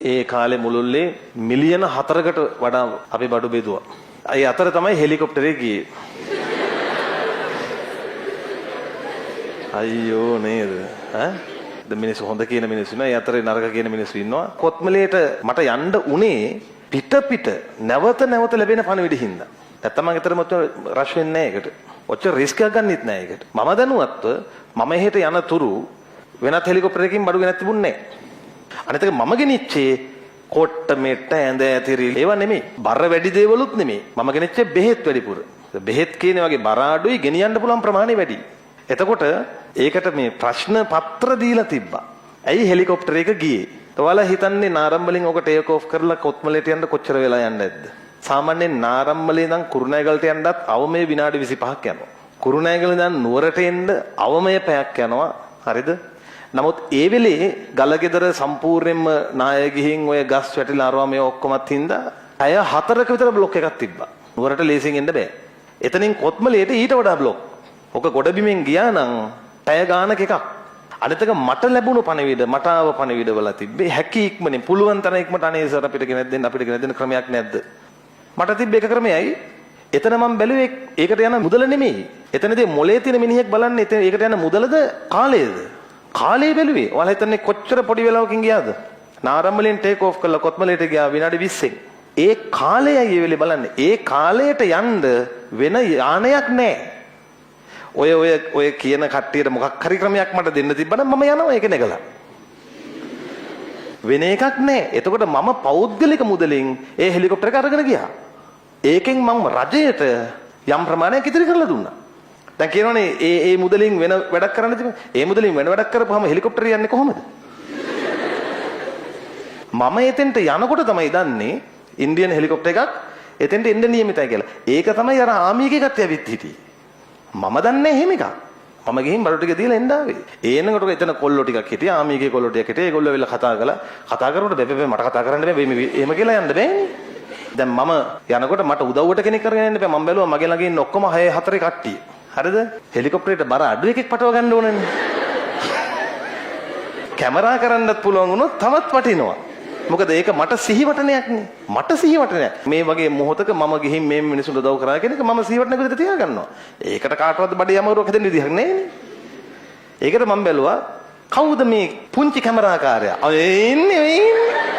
ඒ කාලේ මුළුල්ලේ මිලියන 4කට වඩා අපි බඩු බෙදුවා. ඒ අතර තමයි හෙලිකොප්ටරේ ගියේ. අයියෝ නේද? ඈ මිනිස්සු හොඳ කියන මිනිස්සු ඉන්නවා. ඒ අතරේ නරක කියන මිනිස්සු ඉන්නවා. කොත්මලේට මට යන්න උනේ පිට නැවත ලැබෙන පණවිඩ හින්දා. නැත්තම් මම ඊතරම රෂ් වෙන්නේ නැහැ ඒකට. ඔච්චර රිස්ක් එකක් ගන්නෙත් නැහැ ඒකට. මම දැනුවත්ව මම එහෙට යන තුරු වෙනත් හෙලිකොප්ටරයකින් බඩු ගෙනත් තිබුණේ නැහැ. අනිත් එක මම ගෙනිච්චේ කොට්ට මෙට්ට ඇඳ ඇතිරි ඒවා නෙමෙයි. බර වැඩි දේවලුත් නෙමෙයි. මම ගෙනිච්චේ බෙහෙත් වැඩිපුර. බෙහෙත් කියන වගේ බර අඩුයි ගෙනියන්න පුළුවන් ප්‍රමාණය වැඩි. එතකොට ඒකට මේ ප්‍රශ්න පත්‍ර දීලා තිබ්බා. ඇයි හෙලිකොප්ටර් එක ගියේ? ඔයාලා හිතන්නේ නාරම්බලෙන් ඔක ටේක් ඔෆ් කරලා කොත්මලේට යන්න කොච්චර වෙලා යන්න ඇද්ද? සාමාන්‍යයෙන් නාරම්බලේ ඉඳන් කුරුණෑගලට යන්නත් අවමේ විනාඩි 25ක් යනවා. කුරුණෑගල ඉඳන් නුවරට එන්න අවමේ පැයක් යනවා. හරිද? නමුත් ඒ වෙලේ ගලගෙදර සම්පූර්ණයෙන්ම නාය ගිහින් ඔය ගස් වැටිලා අරවා මේ ඔක්කොමත් හින්දා අය 4ක විතර බ්ලොක් එකක් තිබ්බා. නුවරට ලේසියෙන් එන්න බෑ. එතනින් කොත්මලේට ඊට වඩා බ්ලොක්. ඔක ගොඩබිමෙන් ගියා නම් පැය ගානක එකක්. අනිත් එක මට ලැබුණු පණවිඩ මට ආව පණවිඩ වල තිබ්බේ හැකි ඉක්මනින් පුළුවන් තරම් ඉක්මනට අනේ සර් අපිට ගෙනත් දෙන්න ක්‍රමයක් නැද්ද? මට තිබ්බ එක ක්‍රමයයි. එතන මම බැලුවේ ඒකට යන මුදල නෙමෙයි. එතනදී මොලේ තියෙන මිනිහෙක් බලන්නේ ඒකට යන මුදලද කාලයද? කාලේ බැලුවේ. ඔයාලා හිතන්නේ කොච්චර පොඩි වෙලාවකින් ගියාද? නාරම්බලෙන් ටේක් ඔෆ් කරලා කොත්මලේට ගියා විනාඩි 20න්. ඒ කාලයයි ඒ වෙලේ බලන්නේ. ඒ කාලයට යන්න වෙන යානයක් නැහැ. ඔය කියන කට්ටියට මොකක් හරි ක්‍රමයක් මට දෙන්න තිබ්බනම් මම යනවා ඒක නැගලා. වෙන එකක් නැහැ. එතකොට මම පෞද්ගලික මුදලින් ඒ හෙලිකොප්ටර් එක අරගෙන ගියා. ඒකෙන් මම රජයට යම් ප්‍රමාණයක් ඉතිරි කරලා දුන්නා. දැන් කියනවනේ ඒ මුදලින් වෙන වැඩක් කරන්න තිබුණා. ඒ මුදලින් වෙන වැඩක් කරපුවාම හෙලිකොප්ටර් යන්නේ කොහොමද? මම එතෙන්ට යනකොට තමයි දන්නේ ඉන්දියන් හෙලිකොප්ටර් එකක් එතෙන්ට එන්න නියමිතයි කියලා. ඒක තමයි අර ආමි එකේ කට්ටිය ඇවිත් හිටියේ. මම දන්නේ එහෙම එකක්. මම ගිහින් බඩු ටික දීලා එන්න ආවේ. එනකොට එතන කොල්ලෝ ටිකක් හිටියා. ආමි එකේ කොල්ලෝ ටිකක් හිටියා. ඒගොල්ලෝ වෙලා කතා කරනකොට බෑ මට කතා කරන්න බෑ. එහෙම කියලා යන්න බෑනේ. දැන් මම යනකොට මට උදව්වට කෙනෙක් කරගෙන යන්න බෑ. මම බැලුවා මගේ ළඟ ඉන්න ඔක්කොම 6-4 කට්ටිය. හරිද? හෙලිකොප්ටරේට බර අඩු එකෙක් පටව ගන්න ඕනනේ. කැමරා කරන්නත් පුළුවන් වුණොත් තවත් වටිනවා. මොකද ඒක මට සිහිවටනයක් නේ. මට සිහිවටනයක්. මේ වගේ මොහොතක මම ගිහින් මේ මිනිසුන්ට උදව් කරා කියන එක මම සිහිවටනක විදිහට තියාගන්නවා. ඒකට කාටවත් බඩේ යමරුවක් හදන්න විදිහක් නැහැ. ඒකට මම බැලුවා කවුද මේ පුංචි කැමරාකාරයා? එන්නේ.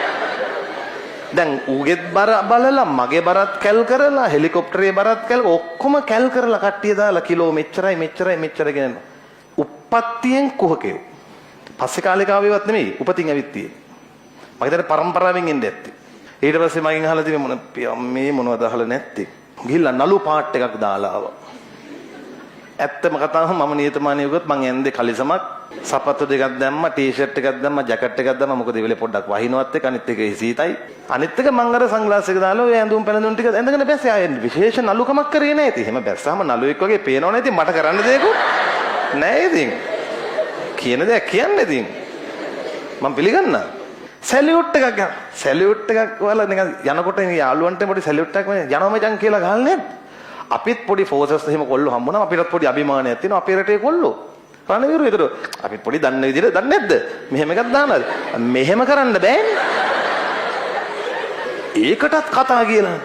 දැන් ඌගෙත් බර බලලා මගේ බරත් කැල් කරලා හෙලිකොප්ටරේ බරත් කැල් ඔක්කොම කැල් කරලා කට්ටිය දාලා කිලෝ මෙච්චරයි කියන උප්පත්තියෙන් කුහකේ. පස්සේ කාලේ කාවේවත් නෙමෙයි උපතින් ඇවිත් තියෙන්නේ. මම හිතන්නේ පරම්පරාවෙන් එන්නේ ඇත්තේ. ඊට පස්සේ මගෙන් අහලා තිබේ මේ මොනවද අහලා නැත්තේ. ගිහිල්ලා නළු පාට් එකක් දාලා ආවා. ඇත්තම කතාව මම නියතමානී වුණත් මං ඇන්දේ කලිසමක් සපත්තු දෙකක් දැම්මා ටී-ෂර්ට් එකක් දැම්මා ජැකට් එකක් දැම්මා මොකද ඒ වෙලේ පොඩ්ඩක් වහිනවත් එක්ක අනිත් එක සීතයි අනිත් එක මං අර සන්ග්ලාස් එක දාලා ඔය ඇඳුම් පැළඳුම් ටික ඇඳගෙන බැස්සේ ආයෙ විශේෂ නළුකමක් කරේ නැහැ ඉතින් එහෙම බැස්සාම නළුවෙක් වගේ පේනව නැහැ ඉතින් මට කරන්න දෙයක්වත් නැහැ ඉතින් කියන දේ කියන්නේ ඉතින් මම පිළිගන්නවා සැලියුට් එකක් වල නිකන් යනකොට යාළුවන්ට පොඩි සැලියුට් එකක් යනවා මචං කියලා ගහලා නේද අපිත් පොඩි ෆෝසස් එහෙම කොල්ලෝ හම්බුණා අපිටත් පොඩි අභිමානයක් තියෙනවා අපේ රටේ කොල්ලෝ රණවිරු ඒතර අපිත් පොඩි දන්න විදිහට දන්නේ නැද්ද මෙහෙම එකක් දානවාද මෙහෙම කරන්න බෑනේ ඒකටත් කතා කියලා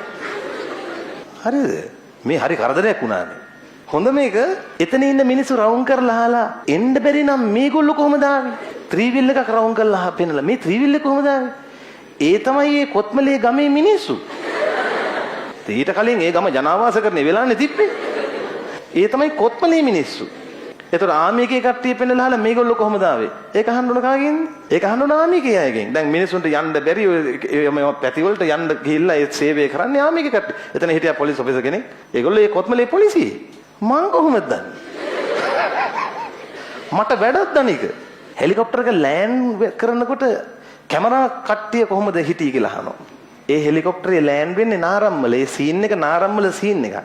හරිද මේ හරි කරදරයක් වුණානේ හොඳ මේක එතන ඉන්න මිනිස්සු රවුම් කරලා අහලා එන්න බැරි නම් මේගොල්ලෝ කොහමද ආවේ ත්‍රිවිල් එකක් රවුම් කරලා පෙන්නලා මේ ත්‍රිවිල් එක කොහමද ආවේ ඒ තමයි මේ කොත්මලේ ගමේ මිනිස්සු ඊට කලින් ඒ ගම ජනාවාස කරන වෙලාවනේ තිබ්බේ. ඒ තමයි කොත්මලේ මිනිස්සු. ඒතර ආමිකේ කට්ටිය පෙන්නලා අහලා මේගොල්ලෝ කොහමද ආවේ? ඒක අහන්න ඕන කාගෙන්ද? ඒක අහන්න ඕන ආමිකේ අයගෙන්. දැන් මිනිස්සුන්ට යන්න බැරි මේ පැති වලට යන්න ගිහිල්ලා ඒ සේවය කරන්නේ ආමිකේ කට්ටිය. එතන හිටියා පොලිස් ඔෆිසර් කෙනෙක්. ඒගොල්ලෝ ඒ කොත්මලේ පොලිසිය. මං කොහොමද දන්නේ? මට වැඩක් දණික. හෙලිකොප්ටර් එක ලෑන්ඩ් කරනකොට කැමරා කට්ටිය කොහොමද හිටියේ කියලා අහනවා. ඒ හෙලිකොප්ටරේ ලෑන්ඩ් වෙන්නේ නාරම්මල. ඒ සීන් එක නාරම්මල සීන් එකක්.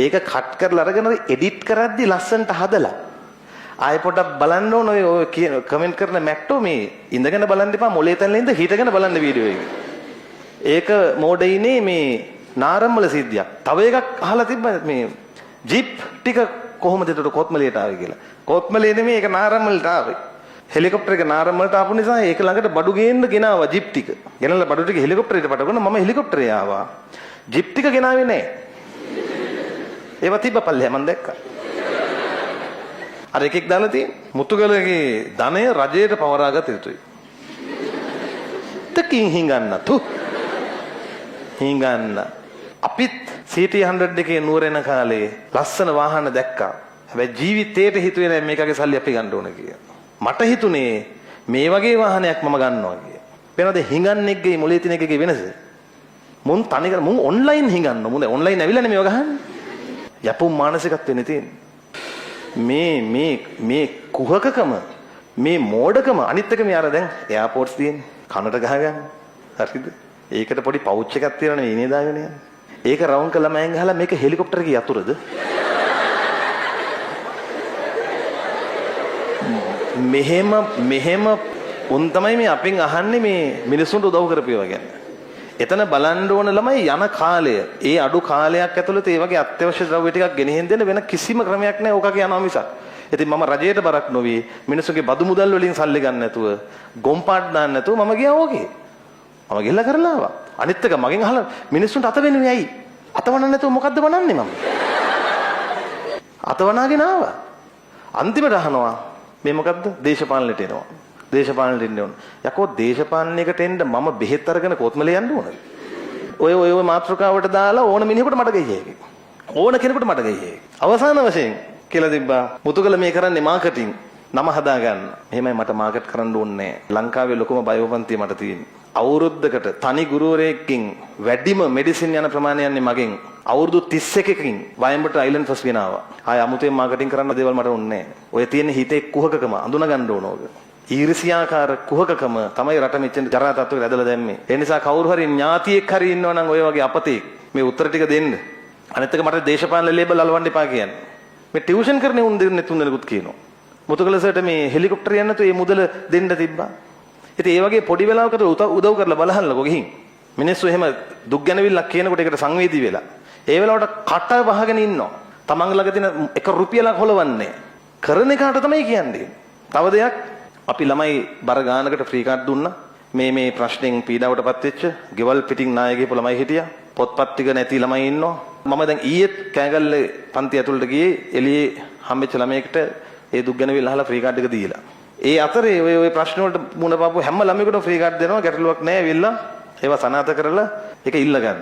ඒක කට් කරලා අරගෙන එඩිට් කරද්දි ලස්සනට හදලා. ආයෙ පොඩ්ඩක් බලන්න ඕන ඔය කමෙන්ට් කරන මැක්ටෝ මේ ඉඳගෙන බලන්න එපා මොලේ තැන්ලා ඉඳ හිටගෙන බලන්න වීඩියෝ එක. ඒක මෝඩයිනේ මේ නාරම්මල සිද්ධියක්. තව එකක් අහලා තිබ්බ මේ ජීප් ටික කොහොමද ඒකට කොත්මලේට ආවේ කියලා. කොත්මලේ නෙමෙයි ඒක නාරම්මලට ආවේ. හෙලිකොප්ටර් එක නාරම් වලට ආපු නිසා ඒක ළඟට බඩු ගේන්න ගෙනාවා ජිප් ටික. ගෙනල්ලා බඩු ටික හෙලිකොප්ටරේට පටවගෙන මම හෙලිකොප්ටරේ ආවා. ජිප් ටික ගෙනාවේ නැහැ. ඒවා තිබ්බ පල්ලෙහා මම දැක්කා. අර එකෙක් දාලා තියෙන මුතුගලගේ ධනය රජයට පවරාගත යුතුයි. තකින් හිඟන්න තු. හිඟන්න. අපිත් CT100 එකේ නුවරෙන කාලේ ලස්සන වාහන දැක්කා. හැබැයි ජීවිතේට හිතුවේ නෑ මේකගේ සල්ලි අපි ගන්න ඕන කියලා. මට හිතුනේ මේ වගේ වාහනයක් මම ගන්නවා කියලා. වෙනද හිඟන්නෙක්ගේ මොලේ තියෙන එකගේ වෙනස? මුන් තනිකර මුන් ඔන්ලයින් හිඟන්න. මුන් ඔන්ලයින් ඇවිල්ලානේ මේව ගහන්නේ. යපුම් මානසිකත්වෙන්නේ තියෙන්නේ. මේ කුහකකම මේ මෝඩකම අනිත් එක මේ අර දැන් එයාපෝට්ස් තියෙන්නේ කනට ගහගන්න. හරිද? ඒකට පොඩි පවුච් එකක් තියෙනවනේ ඉනේ දාගෙන යන්නේ. ඒක රවුන්ඩ් කළා මෑන් ගහලා මේක හෙලිකොප්ටර් එකේ යතුරුද? මෙහෙම උන් තමයි මේ අපෙන් අහන්නේ මේ මිනිස්සුන්ට උදව් කරපේවා ගැන. එතන බලන්න ඕන ළමයි යන කාලය. ඒ අඩු කාලයක් ඇතුළත ඒ වගේ අත්‍යවශ්‍ය ද්‍රව්‍ය ටිකක් ගෙනහෙන් දෙන්න වෙන කිසිම ක්‍රමයක් නැහැ. ඕකගේ යනවා මිසක්. ඉතින් මම රජයට බරක් නොවි මිනිස්සුගේ බදු මුදල් වලින් සල්ලි ගන්න නැතුව ගොම්පාට් දාන්න නැතුව මම ගියා ඕකේ. මම ගිහලා කරලා ආවා. අනිත් එක මගෙන් අහලා මිනිස්සුන්ට අත වෙන්නේ ඇයි? අත වනන්න නැතුව මොකද්ද වනන්නේ මම? අත වනාගෙන ආවා. අන්තිමට අහනවා මේ මොකද්ද? දේශපාලනයට එනවා. දේශපාලනයට එන්න ඕන. යකෝ දේශපාලනයකට එන්න මම බෙහෙත් අරගෙන කොත්මලේ යන්න ඕනද? ඔය මාත්‍රකාවට දාලා ඕන මිනිහෙකුට මට ගියේ ඒක. ඕන කෙනෙකුට මට ගියේ. අවසාන වශයෙන් කියලා තිබ්බා මුතුගල මේ කරන්නේ මාකටිං නම හදා ගන්න. එහෙමයි මට මාකට් කරන්න ඕනේ නැහැ. ලංකාවේ ලොකුම බයෝපන්තිය මට තියෙන්නේ. අවුරුද්දකට තනි ගුරුවරයෙක්ගෙන් වැඩිම මෙඩිසින් යන ප්‍රමාණය යන්නේ මගෙන්. අවුරුදු 31කින් වයඹට අයිලන්ඩ් ෆස් වෙනවා. ආය අමුතෙන් මාකටිං කරන්න දේවල් මට ඕනේ නැහැ. ඔය තියෙන හිතේ කුහකකම අඳුන ගන්න ඕන ඕක. ඊර්ෂ්‍යාකාර කුහකකම තමයි රට මෙච්චර ජරා තත්ත්වයකට ඇදලා දැම්මේ. ඒ නිසා කවුරු හරි ඥාතියෙක් හරි ඉන්නවා නම් ඔය වගේ අපතෙක් මේ උත්තර ටික දෙන්න. අනිත් එක මට දේශපාලන ලේබල් අලවන්න එපා කියන්නේ. මේ ටියුෂන් කරන්නේ උන් දෙන්නේ තුන් දෙනෙකුත් කියනවා. මුතුගල සර්ට මේ හෙලිකොප්ටර් යන්න නැතුව මේ මුදල දෙන්න තිබ්බා. ඉතින් ඒ වගේ පොඩි වෙලාවකට උදව් කරලා බලහල්ලකෝ ගිහින්. මිනිස්සු එහෙම දුක් ගැනවිල්ලක් කියනකොට ඒකට සංවේදී වෙලා. ඒ වෙලාවට කට වහගෙන ඉන්නවා. තමන් ළඟ තියෙන 1 රුපියලක් හොලවන්නේ. කරන එකට තමයි කියන්නේ. තව දෙයක් අපි ළමයි බර ගානකට ෆ්‍රී කාඩ් දුන්නා. මේ ප්‍රශ්නෙන් පීඩාවටපත් වෙච්ච ගෙවල් පිටින් නායකයෙක් ළමයි හිටියා. පොත්පත් ටික නැති ළමයි ඉන්නවා. මම දැන් ඊයේත් කෑගල්ලේ පන්ති ඇතුළට ගියේ එළියේ හම්බෙච්ච ළමයෙක්ට ඒ දුක් ගැනවිල්ල අහලා ෆ්‍රී කාඩ් එක දීලා. ඒ අතරේ ඔය ප්‍රශ්න වලට මුණ පාපු හැම ළමයෙකුටම ෆ්‍රී කාඩ් දෙනවා ගැටලුවක් නැහැ ඇවිල්ලා ඒවා සනාථ කරලා ඒක ඉල්ල ගන්න.